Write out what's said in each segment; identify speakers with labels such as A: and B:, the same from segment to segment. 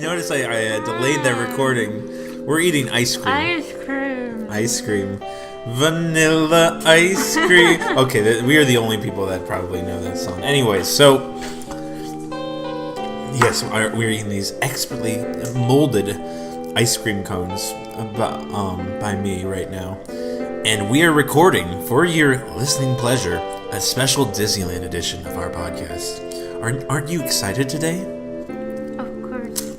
A: Notice I delayed that recording. We're eating ice cream. Ice cream. Vanilla ice cream. Okay, we are the only people that probably know that song. Anyways, so yes, we're eating these expertly molded ice cream cones by me right now, and we are recording for your listening pleasure a special Disneyland edition of our podcast. Aren't you excited today?
B: Of course.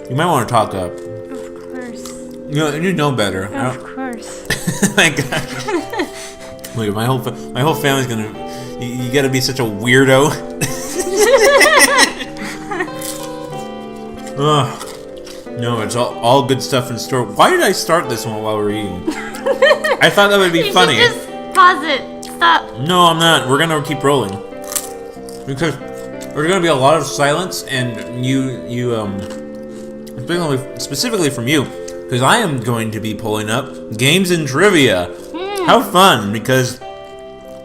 A: You might want to talk up.
B: Of course.
A: You know better.
B: Of course.
A: My gosh. Look, my whole family's gonna. You gotta be such a weirdo. Ugh. No, it's all good stuff in store. Why did I start this one while we're eating? I thought that would be funny.
B: You should just pause it. Stop.
A: No, I'm not. We're gonna keep rolling because there's gonna be a lot of silence, and you specifically from you, because I am going to be pulling up games and trivia. How fun! Because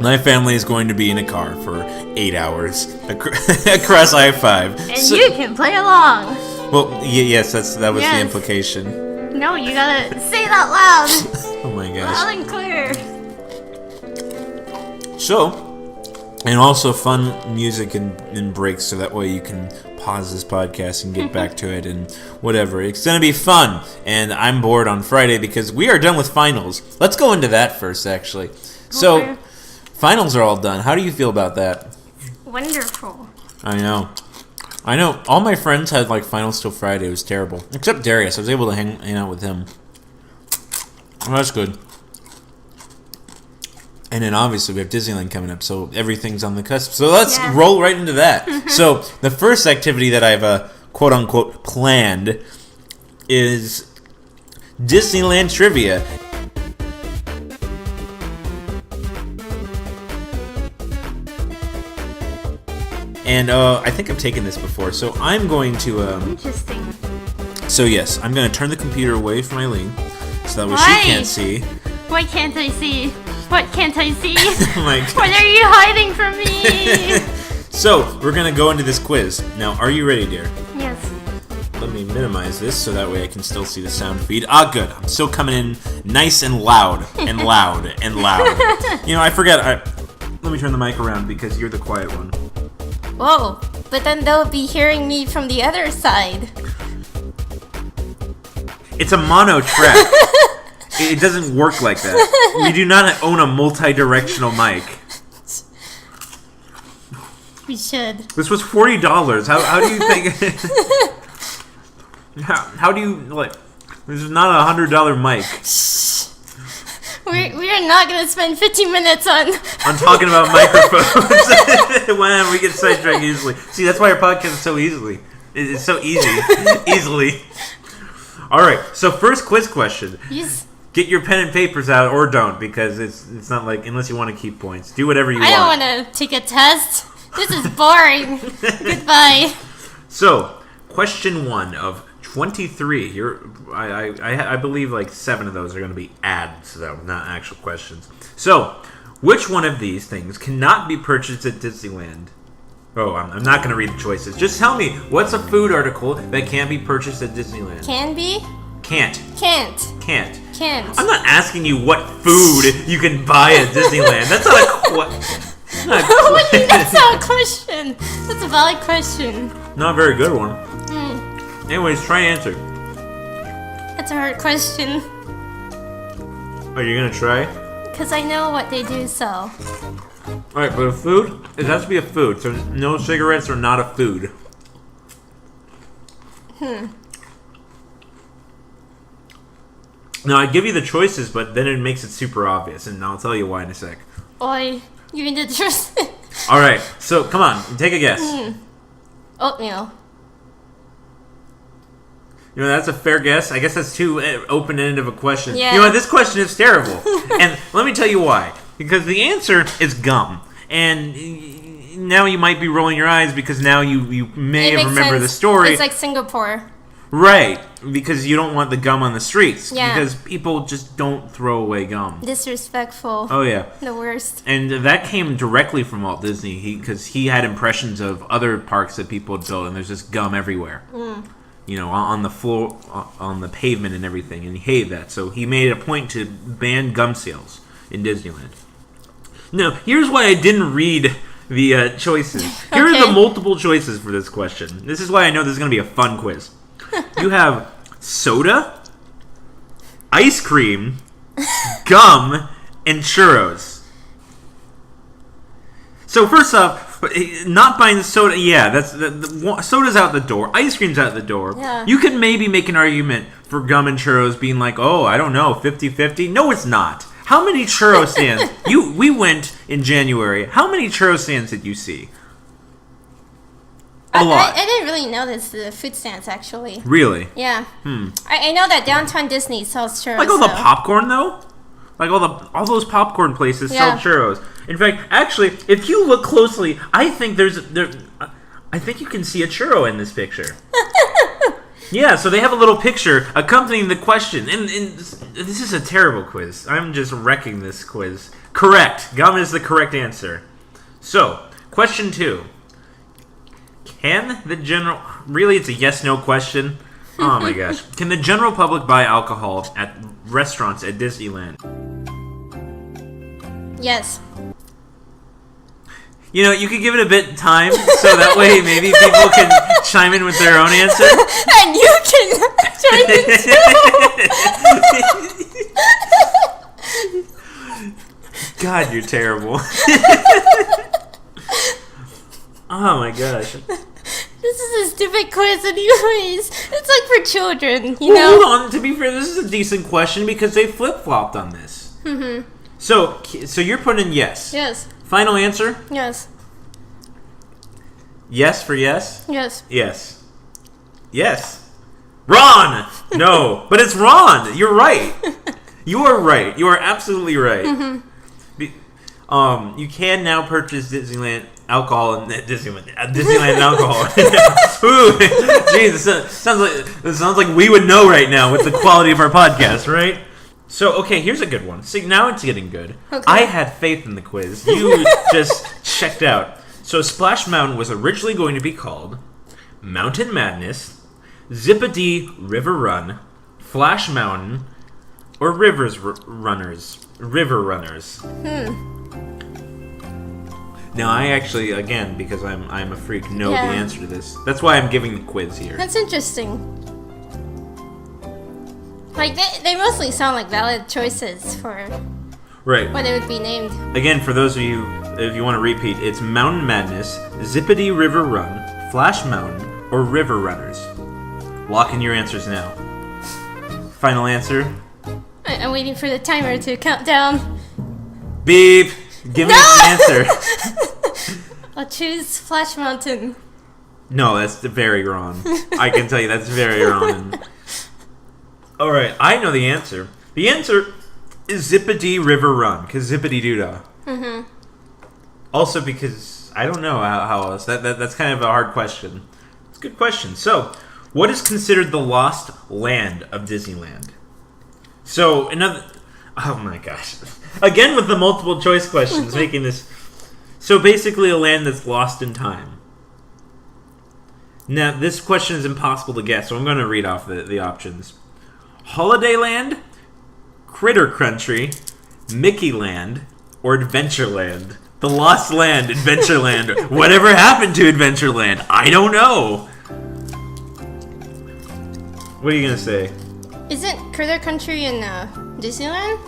A: my family is going to be in a car for 8 hours across I-5.
B: And so, you can play along.
A: Well, yes, that was the implication.
B: No, you gotta say it out loud.
A: Oh my gosh.
B: Loud and clear.
A: So, and also fun music and breaks, so that way you can pause this podcast and get back to it and whatever. It's gonna be fun, and I'm bored on Friday because we are done with finals. Let's go into that first, actually. So, finals are all done. How do you feel about that?
B: Wonderful.
A: I know. All my friends had finals till Friday. It was terrible, except Darius. I was able to hang out with him. Well, that's good. And then obviously we have Disneyland coming up, so everyth's on the cusp. So let's roll right into that. So the first activity that I've quote unquote planned is Disneyland trivia. And I think I've taken this before, so I'm going to
B: Interesting.
A: So yes, I'm going to turn the computer away from Aileen, so that way she can't see.
B: Why can't I see? What can't I see?
A: Oh my God.
B: What are you hiding from me?
A: So, we're going to go into this quiz. Now, are you ready, dear?
B: Yes.
A: Let me minimize this so that way I can still see the sound feed. Ah, good. I'm still coming in nice and loud and loud and loud. You know, I forgot. Let me turn the mic around because you're the quiet one.
B: Whoa, but then they'll be hearing me from the other side.
A: It's a mono track. It doesn't work like that. We do not own a multi-directional mic.
B: We should.
A: This was $40. How do you think? how do you This is not a $100 mic.
B: We are not gonna spend 15 minutes on
A: talking about microphones. Wow, we get sidetracked easily. See, that's why our podcast is so easily. It's so easily. All right. So first quiz question.
B: Yes.
A: Get your pen and papers out, or don't, because it's not unless you want to keep points. Do whatever you want.
B: I don't want to take a test. This is boring. Goodbye.
A: So, question 1 of 23. I believe 7 of those are going to be ads, though, not actual questions. So, which one of these things cannot be purchased at Disneyland? Oh, I'm not going to read the choices. Just tell me, what's a food article that can't be purchased at Disneyland?
B: Can be?
A: Can't.
B: Can't.
A: Can't.
B: Can't.
A: I'm not asking you what food you can buy at Disneyland. That's not a question.
B: What do you mean that's not a question? That's a valid question.
A: Not a very good one. Anyways, try and answer.
B: That's a hard question.
A: Are you going to try?
B: Because I know what they do, so.
A: Alright, but a food? It has to be a food. So no cigarettes are not a food. Now, I give you the choices, but then it makes it super obvious, and I'll tell you why in a sec.
B: Oi, you mean the truth?
A: Alright, so come on, take a guess.
B: Oatmeal.
A: You know, that's a fair guess. I guess that's too open-ended of a question.
B: Yeah.
A: You know what, this question is terrible. And let me tell you why. Because the answer is gum. And now you might be rolling your eyes because now you may have remembered the story.
B: It's like Singapore.
A: Right, because you don't want the gum on the streets.
B: Yeah.
A: Because people just don't throw away gum.
B: Disrespectful.
A: Oh, yeah.
B: The worst.
A: And that came directly from Walt Disney, because he had impressions of other parks that people had built, and there's just gum everywhere. You know, on the floor, on the pavement and everything, and he hated that. So he made it a point to ban gum sales in Disneyland. Now, here's why I didn't read the choices. Here are the multiple choices for this question. This is why I know this is going to be a fun quiz. You have soda, ice cream, gum, and churros. So first off, not buying the soda, yeah, the soda's out the door. Ice cream's out the door.
B: Yeah.
A: You could maybe make an argument for gum and churros being like, oh, I don't know, 50-50. No, it's not. How many churro stands? We went in January. How many churro stands did you see? A lot.
B: I didn't really notice the food stands, actually.
A: Really?
B: Yeah. I know that Downtown Disney sells churros.
A: Like all the popcorn, though? Like all those popcorn places sell churros. In fact, actually, if you look closely, I think I think you can see a churro in this picture. Yeah, so they have a little picture accompanying the question. And this is a terrible quiz. I'm just wrecking this quiz. Correct. Gum is the correct answer. So, question 2. Can the general... Really, it's a yes-no question. Oh my gosh. Can the general public buy alcohol at restaurants at Disneyland?
B: Yes.
C: You know, you could give it a bit of time, so that way maybe people can chime in with their own answer.
B: And you can chime in too.
C: God, you're terrible. Oh my gosh.
B: This is a stupid quiz anyways. It's like for children, you
C: Well,
B: know?
C: hold on. To be fair, this is a decent question because they flip-flopped on this.
B: Mm-hmm.
C: So you're putting in yes.
B: Yes.
C: Final answer?
B: Yes.
C: Yes for yes?
B: Yes.
C: Yes. Yes. Ron! No, but it's Ron. You're right. You are right. You are absolutely right.
B: Mm-hmm.
C: You can now purchase Disneyland alcohol and Disneyland alcohol. Ooh, geez, this sounds like we would know right now with the quality of our podcast, right? So, okay, here's a good one. See, now it's getting good.
B: Okay.
C: I had faith in the quiz. You just checked out. So, Splash Mountain was originally going to be called Mountain Madness, Zippity River Run, Flash Mountain, or River Runners. Now, I actually, again, because I'm a freak, know the answer to this. That's why I'm giving the quiz here.
B: That's interesting. Like, they mostly sound like valid choices for
C: Right.
B: what it would be named.
C: Again, for those of you, if you want to repeat, it's Mountain Madness, Zippity River Run, Flash Mountain, or River Runners. Lock in your answers now. Final answer?
B: I'm waiting for the timer to count down.
C: Beep! Give me the answer.
B: I'll choose Flash Mountain.
C: No, that's very wrong. I can tell you that's very wrong. Alright, I know the answer. The answer is Zippity River Run, because Zippity Doodah.
B: Mm-hmm.
C: Also because, I don't know how else. That's kind of a hard question. It's a good question. So, what is considered the lost land of Disneyland? So, oh my gosh. Again with the multiple choice questions, making this... So basically a land that's lost in time. Now, this question is impossible to guess, so I'm going to read off the options. Holiday Land, Critter Country, Mickey Land, or Adventureland. The lost land, Adventureland. Whatever happened to Adventureland? I don't know. What are you going to say?
B: Isn't Critter Country in Disneyland?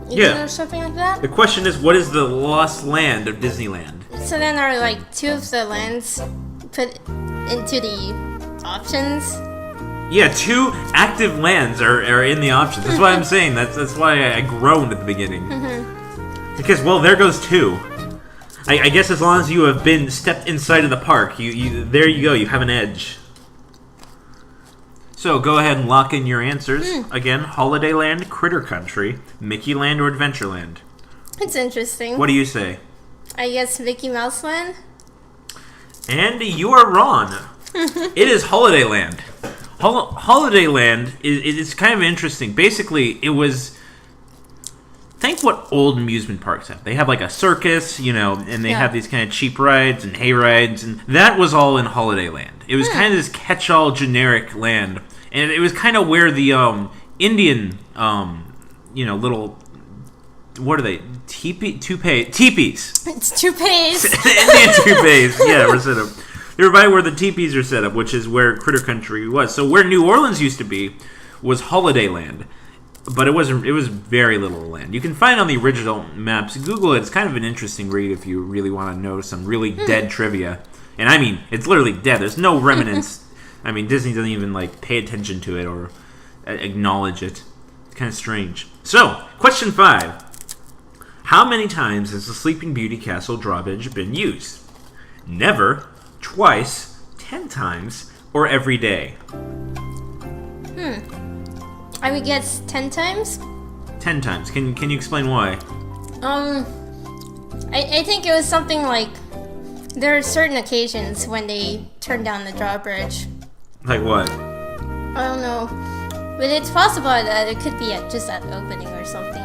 C: Yeah.
B: Or something like that?
C: The question is, what is the lost land of Disneyland?
B: So then are like two of the lands put into the options?
C: Yeah, 2 active lands are in the options. That's why I'm saying. That's why I groaned at the beginning. Because, well, there goes 2. I guess as long as you have been stepped inside of the park, you there you go. You have an edge. So go ahead and lock in your answers. Again, Holiday Land, Critter Country, Mickey Land, or Adventureland.
B: It's interesting.
C: What do you say?
B: I guess Mickey Mouse Land?
C: And you are wrong. It is Holiday Land. Holiday Land is kind of interesting. Basically, it was. Think what old amusement parks have. They have like a circus, and they have these kind of cheap rides and hay rides, and that was all in Holiday Land. It was kind of this catch-all generic land, and it was kind of where the Indian, little. What are they? Teepees.
B: It's toupees.
C: Indian toupees. Yeah, we're set up. They're by where the teepees are set up, which is where Critter Country was. So where New Orleans used to be was Holiday Land. But it was very little land. You can find on the original maps. Google it. It's kind of an interesting read if you really want to know some really dead trivia. And I mean, it's literally dead. There's no remnants. I mean, Disney doesn't even pay attention to it or acknowledge it. It's kind of strange. So, question 5. How many times has the Sleeping Beauty Castle drawbridge been used? Never, twice, 10 times, or every day?
B: I would guess 10 times.
C: 10 times. Can you explain why?
B: I think it was something like there are certain occasions when they turn down the drawbridge.
C: Like what?
B: I don't know, but it's possible that it could be just at the opening or something.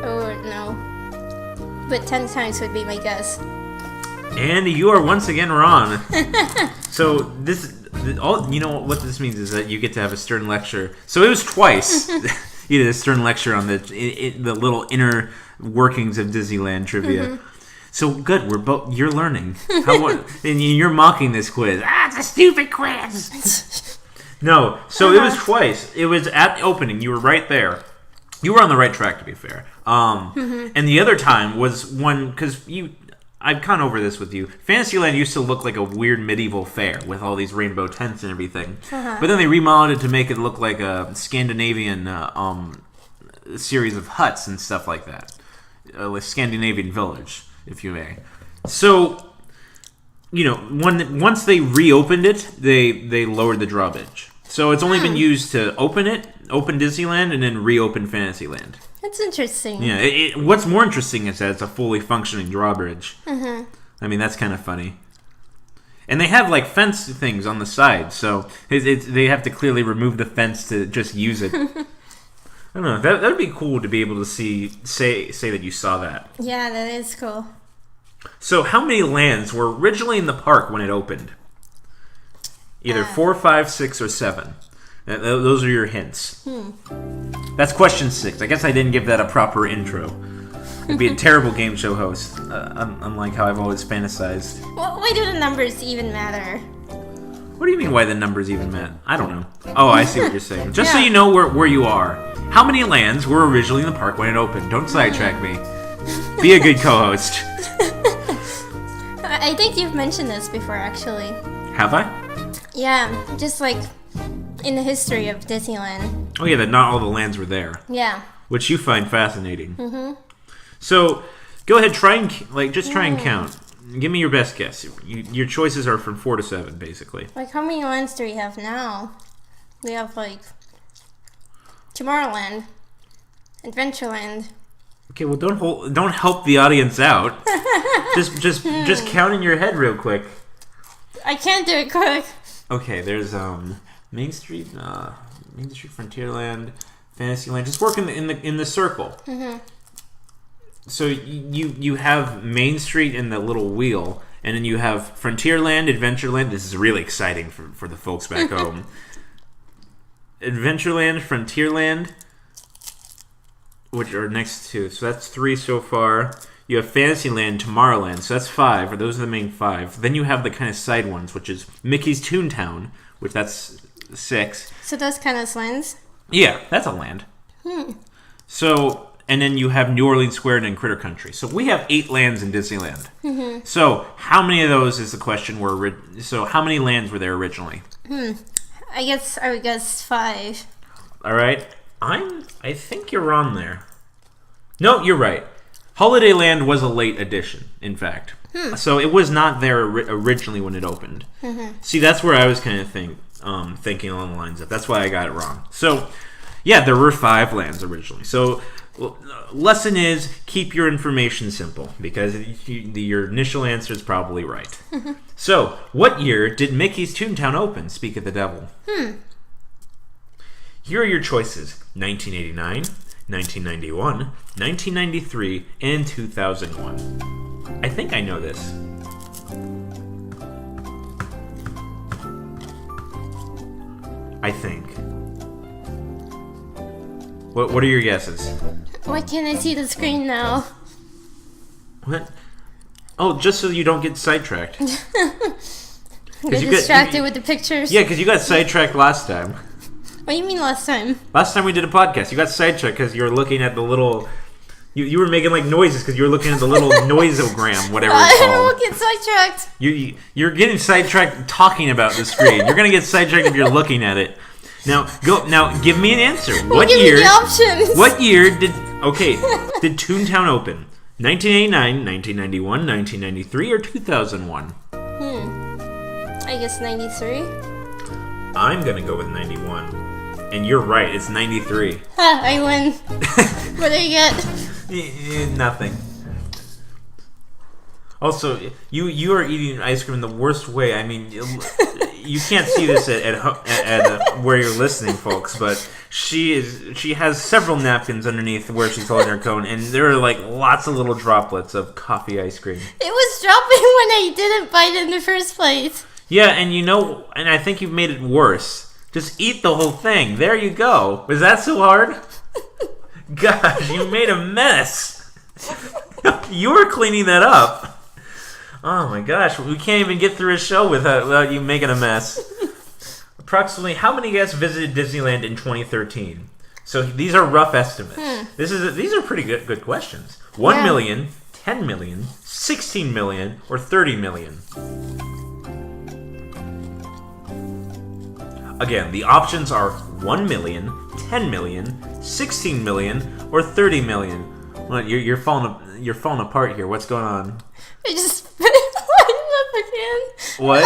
B: Or no, but 10 times would be my guess.
C: And you are once again wrong. So you know what this means is that you get to have a Stern lecture. So it was twice. You did a Stern lecture on the little inner workings of Disneyland trivia. So good, you're learning. And you're mocking this quiz. It's a stupid quiz. No, so it was twice. It was at the opening. You were right there. You were on the right track, to be fair. And the other time was one because I've gone over this with you. Fantasyland used to look like a weird medieval fair with all these rainbow tents and everything. But then they remodeled it to make it look like a Scandinavian series of huts and stuff like that. Like Scandinavian village, if you may. So, once they reopened it, they lowered the drawbridge. So it's only been used to open Disneyland, and then reopen Fantasyland.
B: That's interesting.
C: Yeah, what's more interesting is that it's a fully functioning drawbridge. I mean, that's kind of funny. And they have fence things on the side, so they have to clearly remove the fence to just use it. I don't know. That would be cool to be able to say that you saw that.
B: Yeah, that is cool.
C: So, how many lands were originally in the park when it opened? Either 4, 5, 6, or 7. Those are your hints. That's question 6. I guess I didn't give that a proper intro. I'd be a terrible game show host, unlike how I've always fantasized.
B: Well, why do the numbers even matter?
C: What do you mean why the numbers even matter? I don't know. Oh, I see what you're saying. Just so you know where you are. How many lands were originally in the park when it opened? Don't sidetrack me. Be a good co-host.
B: I think you've mentioned this before, actually.
C: Have I?
B: Yeah, just in the history of Disneyland.
C: Oh yeah, that not all the lands were there.
B: Yeah.
C: Which you find fascinating. So, go ahead, try and count. Give me your best guess. Your choices are from 4 to 7, basically.
B: How many lands do we have now? We have Tomorrowland, Adventureland.
C: Okay, well don't help the audience out. just count in your head real quick.
B: I can't do it quick.
C: Okay, there's Main Street, Frontierland, Fantasyland. Just work in the circle. So you have Main Street in the little wheel, and then you have Frontierland, Adventureland. This is really exciting for the folks back home. Adventureland, Frontierland, which are next to. So that's 3 so far. You have Fantasyland, Tomorrowland, so that's 5. Or those are the main 5. Then you have the kind of side ones, which is Mickey's Toontown, which that's 6.
B: So those kind of lands?
C: Yeah, that's a land. So, and then you have New Orleans Square and then Critter Country. So we have 8 lands in Disneyland. So how many of those is the question? So how many lands were there originally?
B: I would guess 5.
C: All right, I think you're wrong there. No, you're right. Holiday Land was a late addition, in fact. So it was not there originally when it opened. See, that's where I was kind of thinking along the lines of. That's why I got it wrong. So, yeah, there were 5 lands originally. So, lesson is keep your information simple because your initial answer is probably right. So, what year did Mickey's Toontown open? Speak of the devil.
A: Here are your choices: 1989, 1991, 1993, and 2001. I think I know this. I think. What are your guesses?
B: Why can't I see the screen now?
A: What? Oh, just so you don't get sidetracked.
B: Get distracted with the pictures.
A: Yeah, because you got sidetracked last time.
B: What do you mean last time?
A: Last time we did a podcast, you got sidetracked because you were looking at the little... You were making like noises because you were looking at the little noisogram, whatever it's called.
B: I won't get sidetracked.
A: You're getting sidetracked talking about the screen. You're gonna get sidetracked if you're looking at it. Now give me an answer. What
B: give
A: year?
B: Me the options.
A: What year did Toontown open? 1989, 1991, 1993, or 2001?
B: I guess 93.
A: I'm gonna go with 91, and you're right. It's 93.
B: Ha! I win. What do you get?
A: Nothing. Also, you are eating ice cream in the worst way. I mean, you can't see this at where you're listening, folks, but she has several napkins underneath where she's holding her cone, and there are like lots of little droplets of coffee ice cream.
B: It was dropping when I didn't bite it in the first place.
A: Yeah, and I think you've made it worse. Just eat the whole thing. There you go. Was that so hard? Gosh, you made a mess. You were cleaning that up. Oh my gosh, we can't even get through a show without you making a mess. Approximately how many guests visited Disneyland in 2013? So these are rough estimates. These are pretty good questions. 1 million, 10 million, 16 million, or 30 million. Again, the options are 1 million, 10 million, 16 million, or 30 million. Well, you're falling apart here. What's going on?
B: I just bit my lip again.
A: What?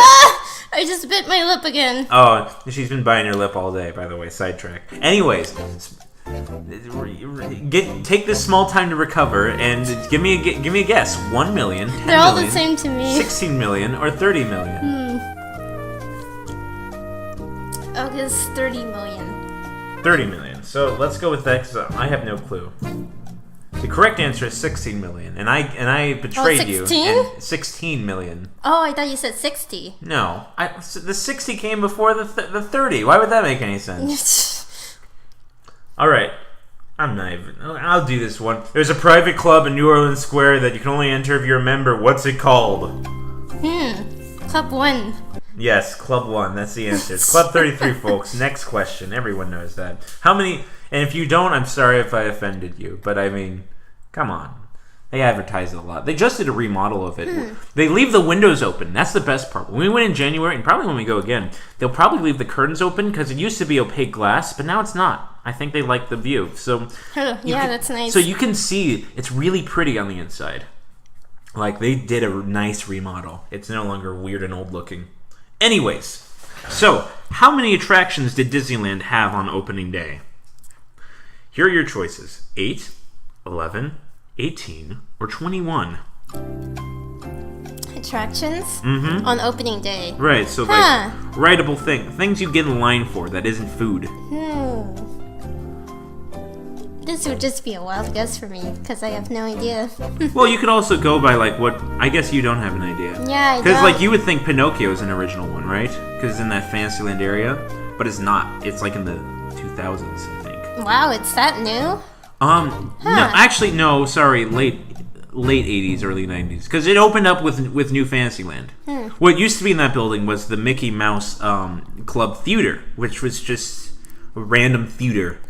B: I just bit my lip again.
A: Oh, she's been biting her lip all day, by the way. Sidetrack. Anyways, take this small time to recover and give me a guess. 1 million, 10
B: They're all
A: million,
B: the same to me.
A: 16 million, or 30 million.
B: I'll guess 30 million.
A: 30 million. So let's go with that because I have no clue. The correct answer is 16 million, and I betrayed you.
B: 16?
A: And 16 million.
B: Oh, I thought you said 60.
A: No, the 60 came before the 30. Why would that make any sense? All right, I'm not even. I'll do this one. There's a private club in New Orleans Square that you can only enter if you're a member. What's it called?
B: Club 1.
A: Yes, Club 1. That's the answer. It's Club 33, folks. Next question. Everyone knows that. How many... And if you don't, I'm sorry if I offended you. But, I mean, come on. They advertise it a lot. They just did a remodel of it. They leave the windows open. That's the best part. When we went in January, and probably when we go again, they'll probably leave the curtains open because it used to be opaque glass, but now it's not. I think they like the view. So
B: that's nice.
A: So you can see it's really pretty on the inside. Like, they did a nice remodel. It's no longer weird and old looking. Anyways, so how many attractions did Disneyland have on opening day? Here are your choices: 8, 11, 18, or 21.
B: Attractions? On opening day.
A: Right, so like writable things you get in line for that isn't food.
B: This would just be a wild guess for me, because I have no idea.
A: Well, you could also go by like what... I guess you don't have an idea.
B: Yeah, I don't.
A: Because like you would think Pinocchio is an original one, right? Because it's in that Fantasyland area. But it's not. It's like in the 2000s, I think.
B: Wow, it's that new?
A: No, actually, no, sorry, late 80s, early 90s. Because it opened up with New Fantasyland. What used to be in that building was the Mickey Mouse Club Theater, which was just a random theater.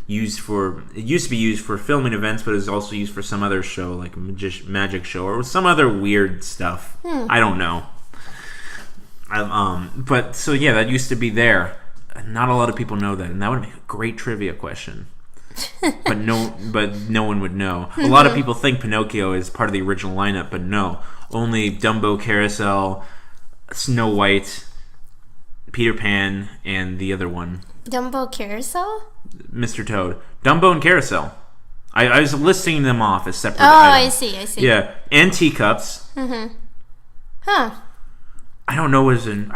A: It used to be used for filming events, but it was also used for some other show, like a magic show, or some other weird stuff. I don't know. But so yeah, that used to be there. Not a lot of people know that, and that would make a great trivia question. but no one would know. A lot of people think Pinocchio is part of the original lineup, but no. Only Dumbo, Carousel, Snow White, Peter Pan, and the other one.
B: Dumbo Carousel?
A: Mr. Toad. Dumbo and Carousel. I was listing them off as separate
B: items.
A: I see.
B: Yeah.
A: And teacups.
C: I don't know what is in...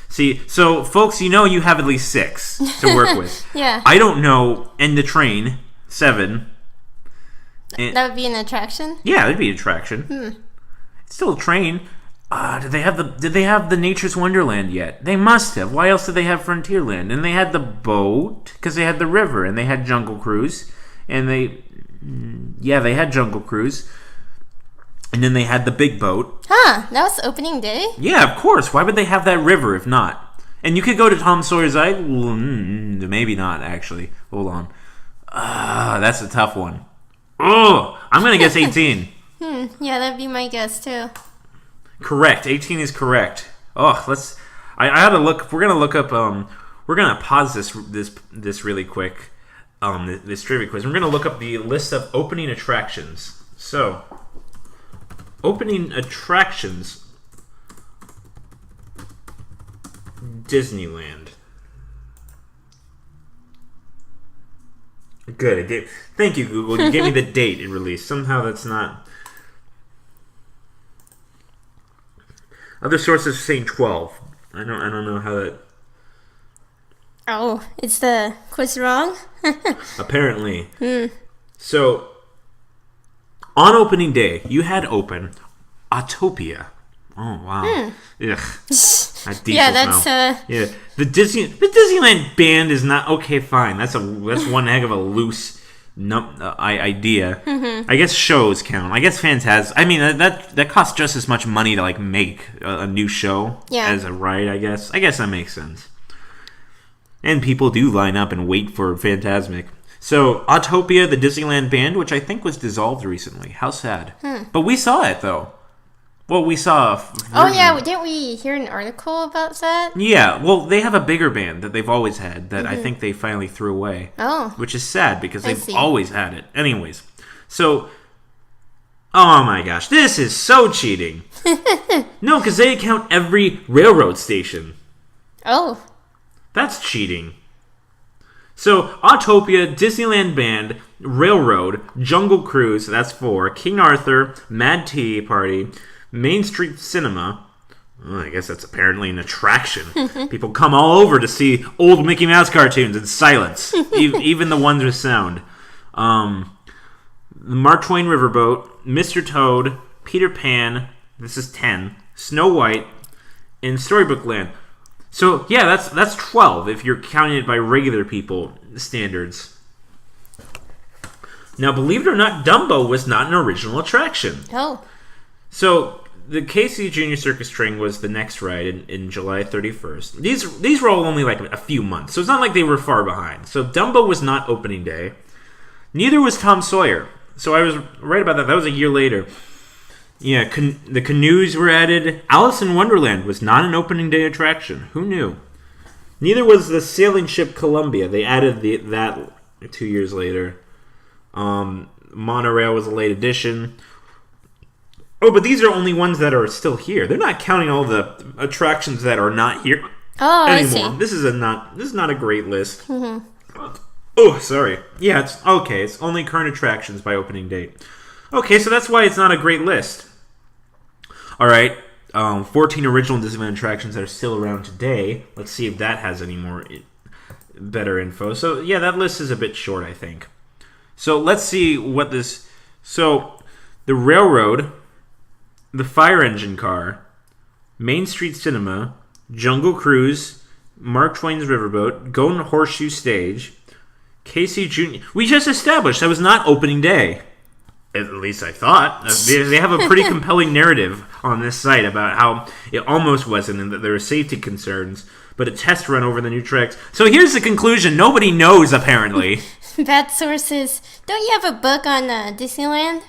C: See, so, folks, you know you have at least 6 to work with.
B: Yeah.
C: I don't know... And the train, 7.
B: That would be an attraction?
C: Yeah, that'd be an attraction. It's still a train. Did they have the Nature's Wonderland yet? They must have. Why else did they have Frontierland? And they had the boat, because they had the river, and they had Jungle Cruise. And they had Jungle Cruise. And then they had the big boat.
B: Huh, that was opening day?
C: Yeah, of course. Why would they have that river if not? And you could go to Tom Sawyer's Island. Maybe not, actually. Hold on. That's a tough one. Oh, I'm going to guess 18.
B: Yeah, that'd be my guess, too.
C: Correct. 18 is correct. Oh, let's... I had to look... We're going to look up... we're going to pause this really quick. This trivia quiz. We're going to look up the list of opening attractions. So... Opening attractions, Disneyland. Good. Thank you, Google. You gave me the date it released. Somehow that's not. Other sources are saying 12. I don't know how that.
B: Oh, is the quiz wrong?
C: Apparently. So. On opening day, you had open Autopia. Oh wow! Ugh,
B: Yeah, that's
C: yeah. The Disneyland band is not okay. Fine, that's one heck of a loose idea. I guess shows count. I guess I mean that costs just as much money to like make a new show as a ride. I guess that makes sense. And people do line up and wait for Fantasmic. So, Autopia, the Disneyland band, which I think was dissolved recently. How sad. But we saw it, though. Well, we saw...
B: didn't we hear an article about that?
C: Yeah, well, they have a bigger band that they've always had that I think they finally threw away.
B: Oh.
C: Which is sad, because they've always had it. Anyways, so... Oh my gosh, this is so cheating. No, because they count every railroad station.
B: Oh.
C: That's cheating. So, Autopia, Disneyland Band, Railroad, Jungle Cruise, that's 4, King Arthur, Mad Tea Party, Main Street Cinema. Oh, I guess that's apparently an attraction. People come all over to see old Mickey Mouse cartoons in silence, even the ones with sound. The Mark Twain Riverboat, Mr. Toad, Peter Pan, this is 10, Snow White, and Storybook Land. So, yeah, that's 12 if you're counting it by regular people standards. Now, believe it or not, Dumbo was not an original attraction.
B: Oh.
C: So, the Casey Junior Circus Train was the next ride in July 31st. These were all only like a few months, so it's not like they were far behind. So, Dumbo was not opening day. Neither was Tom Sawyer. So, I was right about that. That was a year later. Yeah, the canoes were added. Alice in Wonderland was not an opening day attraction. Who knew? Neither was the sailing ship Columbia. They added that 2 years later. Monorail was a late addition. Oh, but these are only ones that are still here. They're not counting all the attractions that are not here anymore.
B: I see.
C: This is not a great list. Oh, sorry. Yeah, it's okay. It's only current attractions by opening date. Okay, so that's why it's not a great list. All right, 14 original Disneyland attractions that are still around today. Let's see if that has any more better info. So, yeah, that list is a bit short, I think. So, let's see what this... So, the Railroad, the Fire Engine Car, Main Street Cinema, Jungle Cruise, Mark Twain's Riverboat, Golden Horseshoe Stage, Casey Jr. We just established that was not opening day. At least I thought. They have a pretty compelling narrative on this site about how it almost wasn't and that there were safety concerns, but a test run over the new tracks. So here's the conclusion. Nobody knows, apparently.
B: Bad sources. Don't you have a book on Disneyland?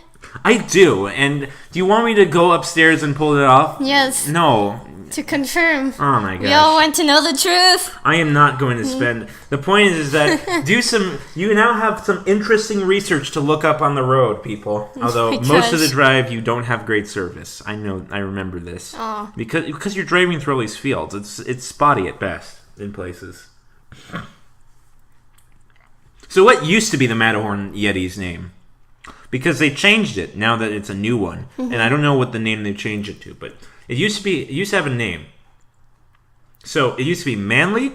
C: I do. And do you want me to go upstairs and pull it off?
B: Yes.
C: No.
B: To confirm.
C: Oh my gosh.
B: We all want to know the truth.
C: I am not going to spend... The point is that you now have some interesting research to look up on the road, people. Although most of the drive, you don't have great service. I know, I remember this.
B: Oh.
C: Because you're driving through all these fields. It's spotty at best in places. So what used to be the Matterhorn Yeti's name? Because they changed it now that it's a new one. And I don't know what the name they changed it to, but It used to have a name. So it used to be Manly,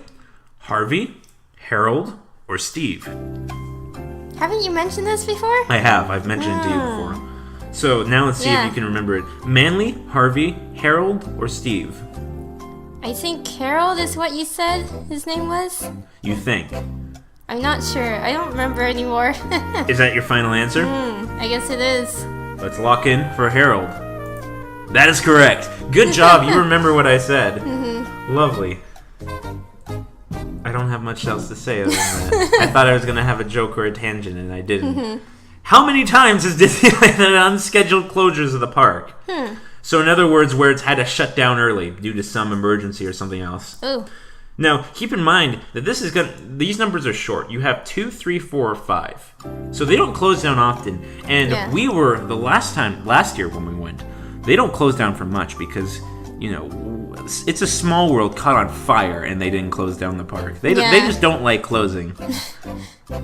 C: Harvey, Harold, or Steve.
B: Haven't you mentioned this before?
C: I have. I've mentioned it to you before. So now let's see if you can remember it. Manly, Harvey, Harold, or Steve?
B: I think Harold is what you said his name was.
C: You think?
B: I'm not sure. I don't remember anymore.
C: Is that your final answer?
B: I guess it is.
C: Let's lock in for Harold. That is correct. Good job. You remember what I said. Lovely. I don't have much else to say other than that. I thought I was going to have a joke or a tangent, and I didn't. How many times has Disneyland had unscheduled closures of the park? So in other words, where it's had to shut down early due to some emergency or something else.
B: Ooh.
C: Now, keep in mind that these numbers are short. You have 2, 3, 4, or 5. So they don't close down often. And we were, last year when we went, they don't close down for much because, it's a small world caught on fire and they didn't close down the park. They just don't like closing.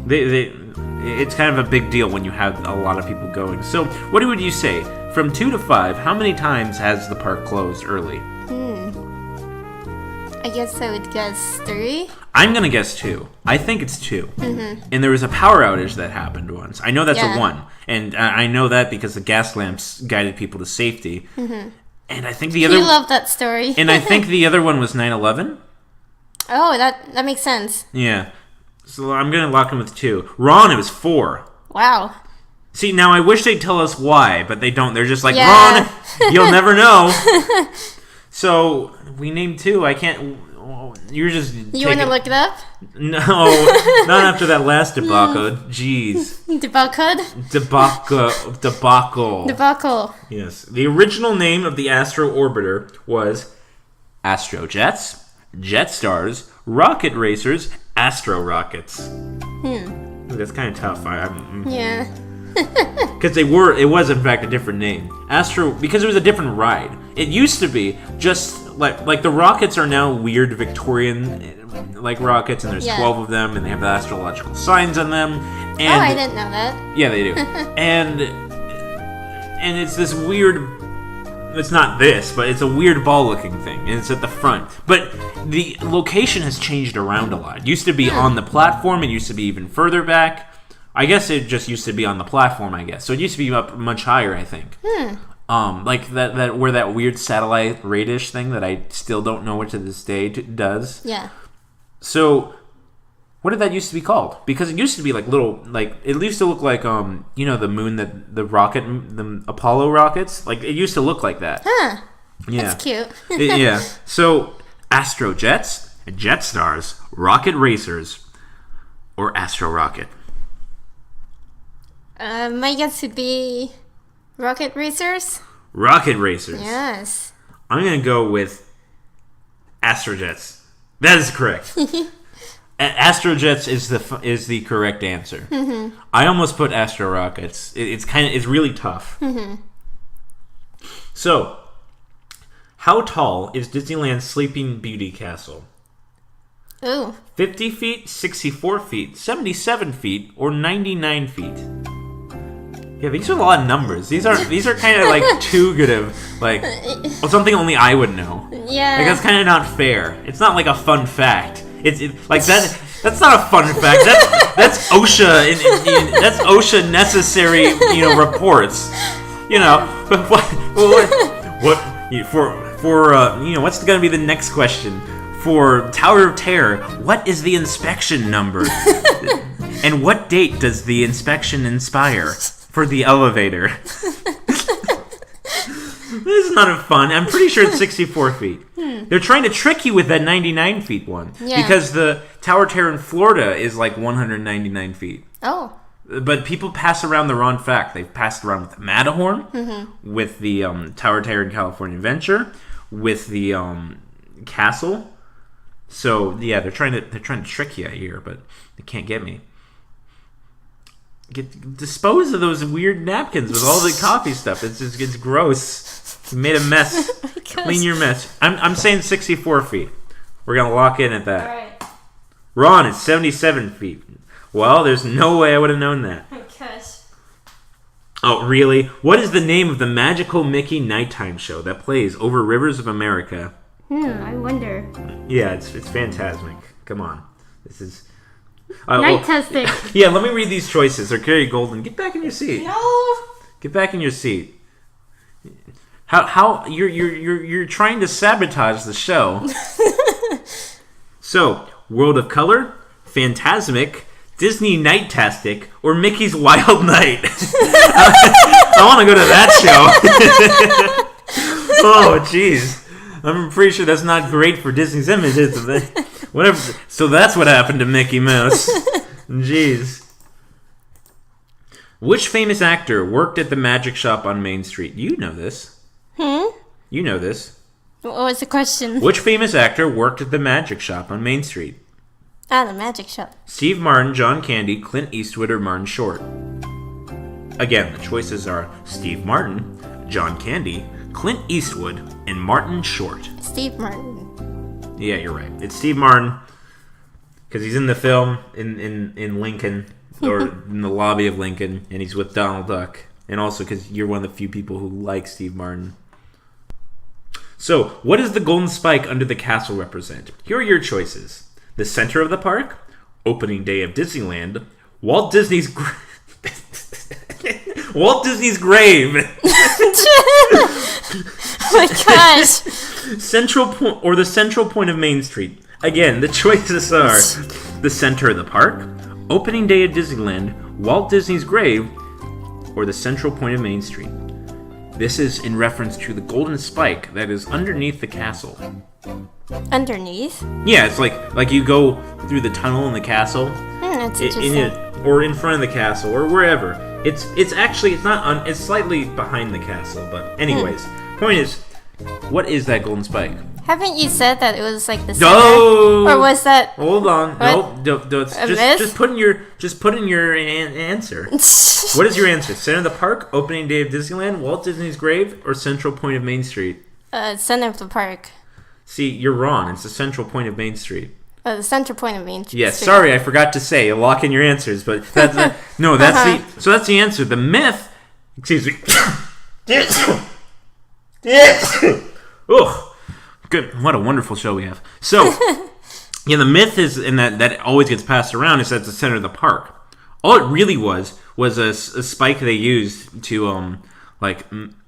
C: It's kind of a big deal when you have a lot of people going. So what would you say? From 2 to 5, how many times has the park closed early?
B: I guess I would guess 3.
C: I'm going to guess 2. I think it's 2. And there was a power outage that happened once. I know that's a 1. And I know that because the gas lamps guided people to safety. And I think the other...
B: You love that story.
C: And I think the other one was 9/11.
B: Oh, that makes sense.
C: Yeah. So I'm going to lock in with 2. Ron, it was 4.
B: Wow.
C: See, now I wish they'd tell us why, but they don't. They're just like, Ron, you'll never know. So we named 2. I can't... You're just...
B: You want to look it up?
C: No, not after that last debacle. Jeez.
B: Debacle?
C: Debacle. Yes. The original name of the Astro Orbiter was Astrojets, Jetstars, Rocket Racers, Astro Rockets. That's kind of tough.
B: Yeah.
C: Because it was in fact a different name. Because it was a different ride. It used to be just like the rockets are now weird Victorian like rockets, and there's 12 of them, and they have the astrological signs on them. And,
B: I didn't know that.
C: Yeah, they do. and it's this weird. It's not this, but it's a weird ball-looking thing, and it's at the front. But the location has changed around a lot. It used to be on the platform. It used to be even further back. I guess it just used to be on the platform, I guess. So it used to be up much higher, I think. Like that where that weird satellite radish thing that I still don't know what to this day does.
B: Yeah.
C: So, what did that used to be called? Because it used to be like little, like, it used to look like, the moon that the Apollo rockets, like, it used to look like that.
B: Huh.
C: Yeah.
B: That's cute.
C: Yeah. So, Astrojets, Jetstars, Rocket Racers, or Astro Rocket?
B: My guess would be Rocket Racers.
C: Rocket Racers.
B: Yes.
C: I'm going to go with Astrojets. That is correct. Astrojets is the correct answer. I almost put Astro Rockets. It's really tough. So, how tall is Disneyland's Sleeping Beauty Castle?
B: Ooh.
C: 50 feet, 64 feet, 77 feet, or 99 feet? Yeah, these are a lot of numbers. These are kind of like too good of something only I would know.
B: Yeah.
C: Like that's kind of not fair. It's not like a fun fact. It's like that. That's not a fun fact. That's OSHA. That's OSHA necessary. Reports. But what what's going to be the next question for Tower of Terror? What is the inspection number? And what date does the inspection inspire? For the elevator. This is not fun. I'm pretty sure it's 64 feet. They're trying to trick you with that 99 feet one. Yeah. Because the Tower of Terror in Florida is like 199 feet.
B: Oh.
C: But people pass around the wrong fact. They've passed around with the Matterhorn, with the Tower of Terror in California Adventure, with the castle. So yeah, they're trying to trick you here, but they can't get me. Dispose of those weird napkins with all the coffee stuff. It's gross. You made a mess. Clean your mess. I'm saying 64 feet. We're gonna lock in at that.
B: All right.
C: Ron, it's 77 feet. Well, there's no way I would have known that.
B: Oh gosh.
A: Oh, really? What is the name of the magical Mickey nighttime show that plays over rivers of America?
B: I wonder.
A: Yeah, it's Fantasmic. Come on. This is...
B: Night-tastic.
A: Yeah, let me read these choices. Or Carrie Golden, get back in your seat.
B: No.
A: Get back in your seat. How you're trying to sabotage the show. So, World of Color, Fantasmic, Disney Night-tastic, or Mickey's Wild Night. I want to go to that show. Oh, jeez. I'm pretty sure that's not great for Disney's image, is it? Whatever. So that's what happened to Mickey Mouse. Jeez. Which famous actor worked at the magic shop on Main Street? You know this. You know this.
B: What was the question?
A: Which famous actor worked at the magic shop on Main Street?
B: The magic shop.
A: Steve Martin, John Candy, Clint Eastwood, or Martin Short? Again, the choices are Steve Martin, John Candy, Clint Eastwood, and Martin Short.
B: Steve Martin.
A: Yeah, you're right. It's Steve Martin because he's in the film in Lincoln, or in the lobby of Lincoln, and he's with Donald Duck. And also because you're one of the few people who like Steve Martin. So, what does the golden spike under the castle represent? Here are your choices. The center of the park, opening day of Disneyland, Walt Disney's grave.
B: Oh my gosh.
A: Central point or the central point of Main Street. Again, the choices are the center of the park, opening day of Disneyland, Walt Disney's grave, or the central point of Main Street. This is in reference to the golden spike that is underneath the castle.
B: Underneath?
A: Yeah, it's like you go through the tunnel in the castle,
B: That's interesting.
A: or in front of the castle, or wherever. It's it's slightly behind the castle, but anyways, point is, what is that golden spike?
B: Haven't you said that it was like the center?
A: No.
B: Or was that?
A: Hold on.
B: What?
A: No, just put in your answer. What is your answer? Center of the park, opening day of Disneyland, Walt Disney's grave, or central point of Main Street?
B: Center of the park.
A: See, you're wrong. It's the central point of Main Street.
B: The central point of Main Street.
A: Yes, sorry, I forgot to say. Lock in your answers, but that's that's the answer. The myth. Excuse me. Ugh. Good. What a wonderful show we have. So, yeah, the myth is, and that always gets passed around, is that's the center of the park. All it really was a spike they used to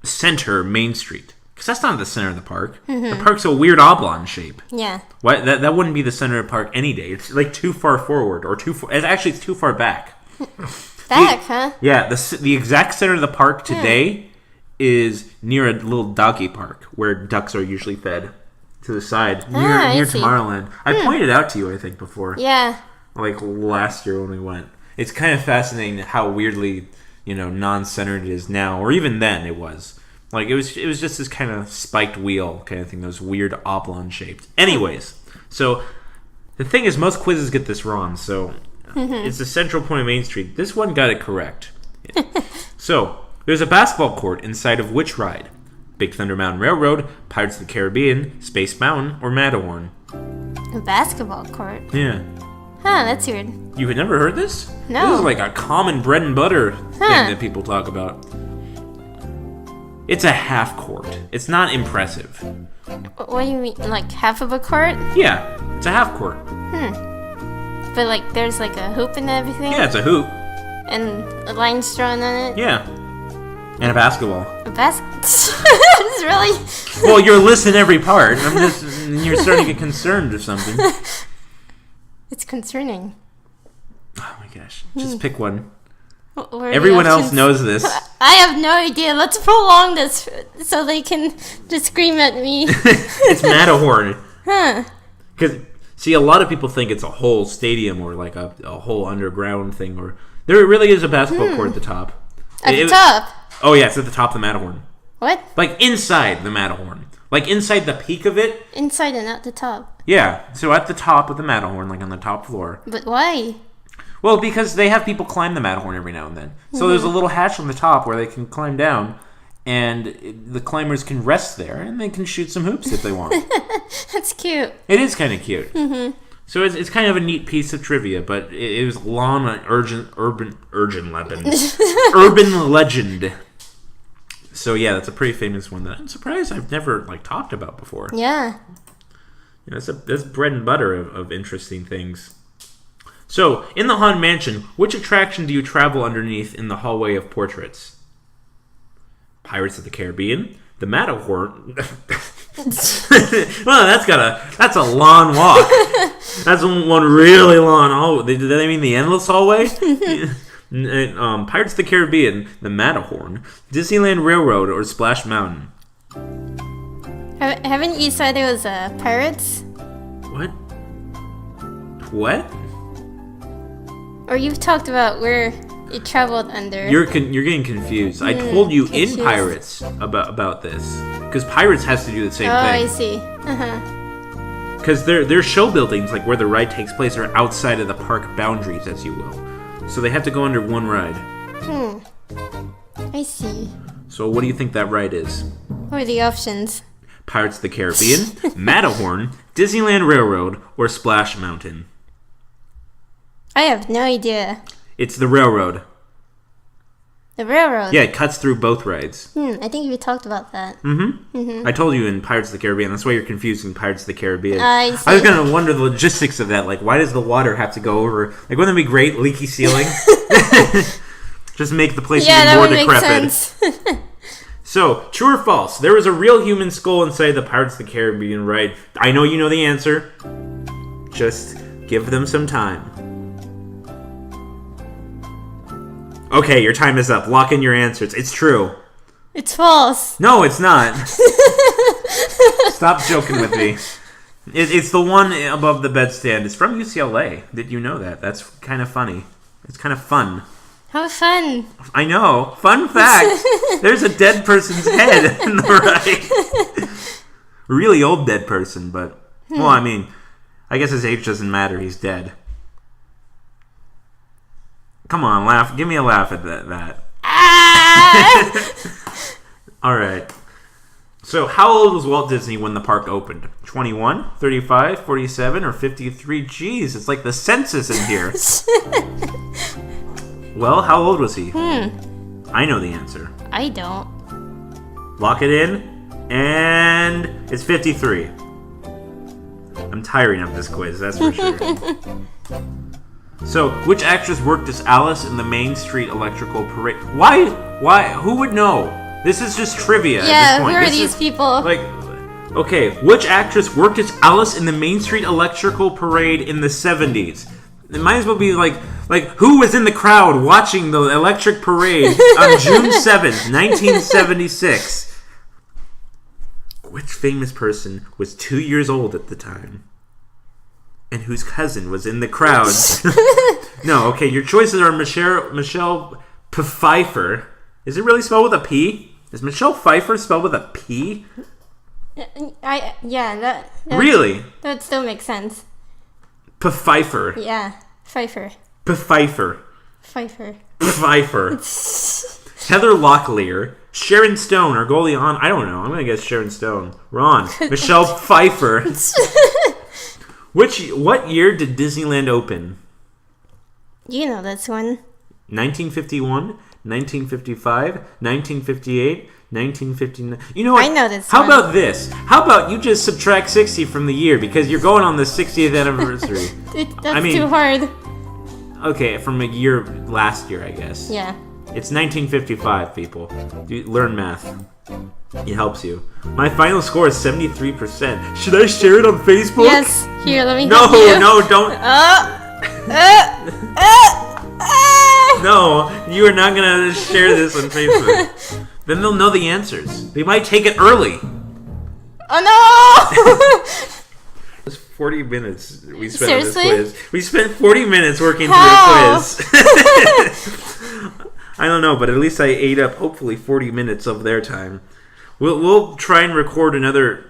A: center Main Street. Because that's not the center of the park. The park's a weird oblong shape.
B: Yeah.
A: Why that wouldn't be the center of the park any day. It's like too far forward or too far. Actually, it's too far back.
B: Huh?
A: Yeah. The exact center of the park today is near a little doggy park where ducks are usually fed to the side near Tomorrowland. I pointed out to you, I think, before.
B: Yeah.
A: Like last year when we went. It's kind of fascinating how weirdly, non-centered it is now, or even then it was. Like, it was just this kind of spiked wheel kind of thing, those weird oblong shaped. Anyways, so the thing is, most quizzes get this wrong, so it's the central point of Main Street. This one got it correct. So, there's a basketball court inside of which ride? Big Thunder Mountain Railroad, Pirates of the Caribbean, Space Mountain, or Matterhorn?
B: A basketball court?
A: Yeah.
B: Huh, that's weird.
A: You had never heard this?
B: No.
A: This is like a common bread and butter thing that people talk about. It's a half court. It's not impressive.
B: What do you mean? Like half of a court?
A: Yeah, it's a half court.
B: But like there's like a hoop and everything?
A: Yeah, it's a hoop.
B: And a line drawn on it?
A: Yeah. And a basketball.
B: A It's really...
A: Well, you're listening every part. You're starting to get concerned or something.
B: It's concerning.
A: Oh my gosh. Just pick one.
B: Everyone
A: else knows this.
B: I have no idea. Let's prolong this so they can just scream at me.
A: It's Matterhorn.
B: Huh.
A: Because, see, a lot of people think it's a whole stadium or like a whole underground thing. Or there really is a basketball court at the top.
B: At the top?
A: Oh, yeah, it's at the top of the Matterhorn.
B: What?
A: Like inside the Matterhorn. Like inside the peak of it.
B: Inside and at the top.
A: Yeah, so at the top of the Matterhorn, like on the top floor.
B: But why?
A: Well, because they have people climb the Matterhorn every now and then. So there's a little hatch on the top where they can climb down, and the climbers can rest there, and they can shoot some hoops if they want.
B: That's cute.
A: It is kind of cute. So it's kind of a neat piece of trivia, but it was long on urban legend. So yeah, that's a pretty famous one that I'm surprised I've never talked about before.
B: Yeah.
A: That's bread and butter of interesting things. So, in the Haunted Mansion, which attraction do you travel underneath in the hallway of portraits? Pirates of the Caribbean, the Matterhorn. Well, that's a long walk. That's one really long hallway. Do they mean the endless hallway? Pirates of the Caribbean, the Matterhorn, Disneyland Railroad, or Splash Mountain?
B: Haven't you said it was pirates?
A: What?
B: Or you've talked about where it traveled under.
A: You're getting confused. I told you in Pirates about this because Pirates has to do the same thing.
B: I see.
A: Because their show buildings, like where the ride takes place, are outside of the park boundaries, as you will. So they have to go under one ride.
B: I see.
A: So what do you think that ride is?
B: What are the options?
A: Pirates of the Caribbean, Matterhorn, Disneyland Railroad, or Splash Mountain?
B: I have no idea.
A: It's the railroad.
B: The railroad?
A: Yeah, it cuts through both rides.
B: I think you talked about that.
A: I told you in Pirates of the Caribbean. That's why you're confusing Pirates of the Caribbean.
B: I see.
A: I was going to wonder the logistics of that. Like, why does the water have to go over? Like, wouldn't that be great? Leaky ceiling? Just make the place even more decrepit.
B: Make sense.
A: So, true or false? There was a real human skull inside the Pirates of the Caribbean ride. I know you know the answer. Just give them some time. Okay, your time is up. Lock in your answers. It's true.
B: It's false.
A: No, it's not. Stop joking with me. It's the one above the bedstand. It's from UCLA. Did you know that? That's kind of funny. It's kind of fun.
B: How fun.
A: I know. Fun fact. There's a dead person's head in the ride. Really old dead person, but... Well, I mean, I guess his age doesn't matter. He's dead. Come on, laugh. Give me a laugh at that. All right. So, how old was Walt Disney when the park opened? 21, 35, 47, or 53? Jeez, it's like the census in here. Well, how old was he? I know the answer.
B: I don't.
A: Lock it in, and it's 53. I'm tiring of this quiz, that's for sure. So, which actress worked as Alice in the Main Street Electrical Parade? Why? Who would know? This is just trivia at this point.
B: Who are these people?
A: Like, okay, which actress worked as Alice in the Main Street Electrical Parade in the 70s? It might as well be like who was in the crowd watching the electric parade on June 7th, 1976? Which famous person was 2 years old at the time? And whose cousin was in the crowd? No, okay, your choices are Michelle Pfeiffer. Is it really spelled with a P? Is Michelle Pfeiffer spelled with a P?
B: That
A: really?
B: That still makes sense.
A: Pfeiffer.
B: Yeah, Pfeiffer.
A: Pfeiffer.
B: Pfeiffer.
A: Pfeiffer. Heather Locklear, Sharon Stone, or Goldie Hawn. I don't know. I'm gonna guess Sharon Stone. Wrong. Michelle Pfeiffer. What year did Disneyland open?
B: You know this one.
A: 1951, 1955, 1958, 1959. You know what?
B: I know this
A: How
B: one.
A: about this? How about you just subtract 60 from the year because you're going on the 60th anniversary.
B: That's too hard.
A: Okay, from a year last year, I guess.
B: Yeah.
A: It's 1955, people. Learn math. It helps you. My final score is 73%. Should I share it on Facebook?
B: Yes. Here, let me help you.
A: No, don't. No, you are not going to share this on Facebook. Then they'll know the answers. They might take it early.
B: Oh, no!
A: It was 40 minutes we spent
B: Seriously?
A: on this quiz. We spent 40 minutes working
B: How?
A: through a quiz. I don't know, but at least I ate up hopefully 40 minutes of their time. We'll try and record another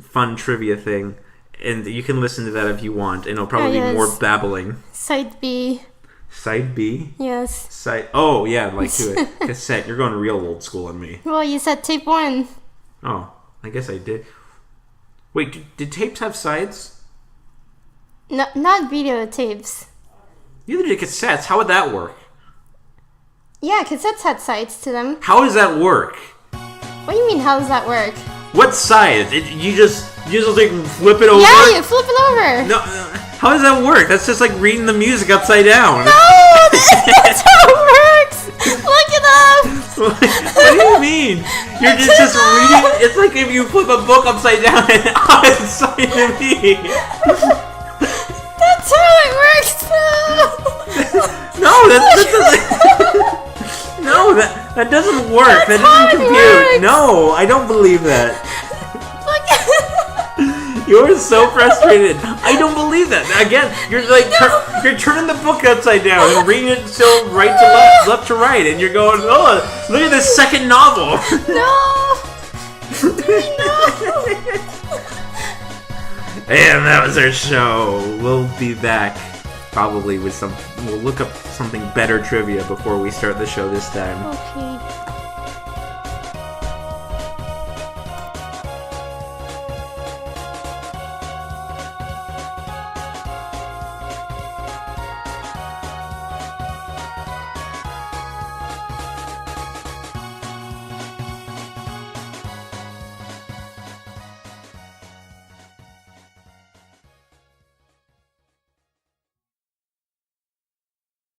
A: fun trivia thing, and you can listen to that if you want, and it'll probably be more babbling.
B: Side B.
A: Side B?
B: Yes.
A: Oh, yeah, like to it. Cassette. You're going real old school on me.
B: Well, you said tape 1.
A: Oh, I guess I did. Wait, did tapes have sides?
B: No, not videotapes.
A: You did cassettes. How would that work?
B: Yeah, cassettes had sides to them.
A: How does that work?
B: What do you mean, how does that work?
A: What side? You just like flip it over?
B: Yeah, you flip it over.
A: No, how does that work? That's just like reading the music upside down.
B: No, that's how it works. Look it up.
A: What do you mean? You're just reading. It's like if you flip a book upside down and outside of me.
B: That's how it works,
A: No, no, that doesn't work.
B: That's
A: that
B: how
A: doesn't
B: it
A: compute.
B: works.
A: No, I don't believe that.
B: Look.
A: You're so frustrated. I don't believe that. Again, you're like you're turning the book upside down and reading it so right to left to right, and you're going, oh, look at this second novel.
B: No.
A: And that was our show. We'll be back probably with we'll look up something better trivia before we start the show this time.
B: Okay.